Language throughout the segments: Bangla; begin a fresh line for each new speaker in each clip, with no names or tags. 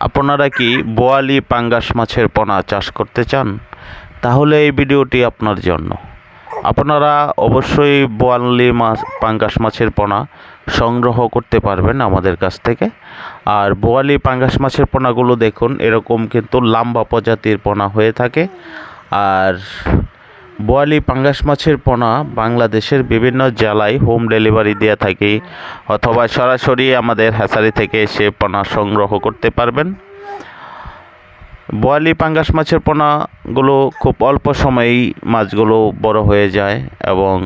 আপনারা কি বোয়ালি পাঙ্গাস মাছের পোনা চাষ করতে চান? তাহলে এই ভিডিওটি আপনার জন্য। আপনারা অবশ্যই বোয়ালি মাছ পাঙ্গাস মাছের পোনা সংগ্রহ করতে পারবেন আমাদের কাছ থেকে। আর বোয়ালি পাঙ্গাস মাছের পোনাগুলো দেখুন, এরকম কিন্তু লম্বা প্রজাতির পোনা হয়ে থাকে। আর বোয়ালি পাঙ্গাস মাছের পোনা বাংলাদেশের বিভিন্ন জেলায় হোম ডেলিভারি দিয়ে থাকি, অথবা সরাসরি আমাদের হ্যাচারি থেকে এসে পোনা সংগ্রহ করতে পারবেন। বোয়ালি পাঙ্গাস মাছের পোনাগুলো খুব অল্প সময়েই মাছগুলো বড় হয়ে যায়, এবং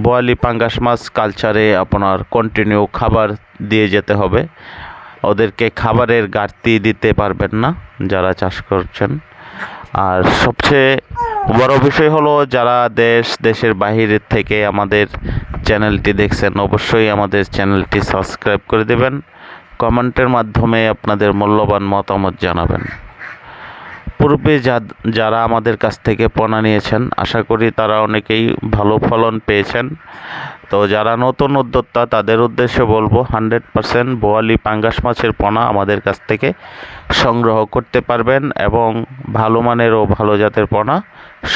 বোয়ালি পাঙ্গাস মাছ কালচারে আপনার কন্টিনিউ খাবার দিয়ে যেতে হবে। ওদেরকে খাবারের ঘাটতি দিতে পারবেন না যারা চাষ করছেন। আর সবচেয়ে বড় বিষয় হলো, যারা দেশের বাহিরের থেকে আমাদের চ্যানেলটি দেখছেন, অবশ্যই আমাদের চ্যানেলটি সাবস্ক্রাইব করে দেবেন। কমেন্টের মাধ্যমে আপনাদের মূল্যবান মতামত জানাবেন। পূর্বে যারা আমাদের কাছ থেকে পোনা নিয়েছেন, আশা করি তারা অনেকেই ভালো ফলন পেয়েছেন। তো যারা নতুন উদ্যোক্তা, তাদের উদ্দেশ্যে বলবো, 100% বোয়ালি পাঙ্গাস মাছের পোনা আমাদের কাছ থেকে সংগ্রহ করতে পারবেন, এবং ভালো মানের ও ভালো জাতের পোনা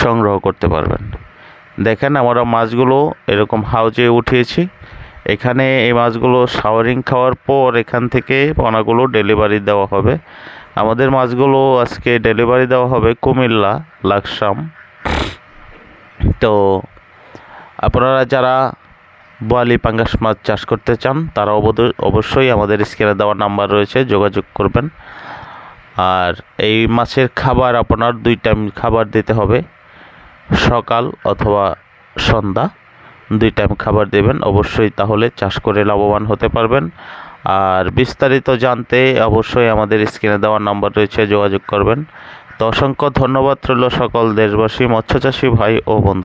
সংগ্রহ করতে পারবেন। দেখেন, আমরা মাছগুলো এরকম হাউজে উঠিয়েছি। এখানে এই মাছগুলো শাওয়ারিং খাওয়ার পর এখান থেকে পোনাগুলো ডেলিভারি দেওয়া হবে। আমাদের মাছগুলো আজকে ডেলিভারি দেওয়া হবে কুমিল্লা লাকসাম। তো আপনারা যারা বোয়ালি পাঙ্গাস মাছ চাষ করতে চান, তারা অবশ্যই আমাদের স্ক্রিনে দেওয়া নাম্বার রয়েছে, যোগাযোগ করবেন। আর এই মাছের খাবার আপনার 2 টাইম খাবার দিতে হবে, সকাল অথবা সন্ধ্যা 2 টাইম খাবার দেবেন অবশ্যই, তাহলে চাষ করে লাভবান হতে পারবেন। আর বিস্তারিত জানতে অবশ্যই আমাদের স্ক্রিনে দেওয়া নাম্বার রয়েছে, যোগাযোগ করবেন। তো অসংখ্য ধন্যবাদ রইল সকল দেশবাসী, মৎস্যচাষী ভাই ও বন্ধু।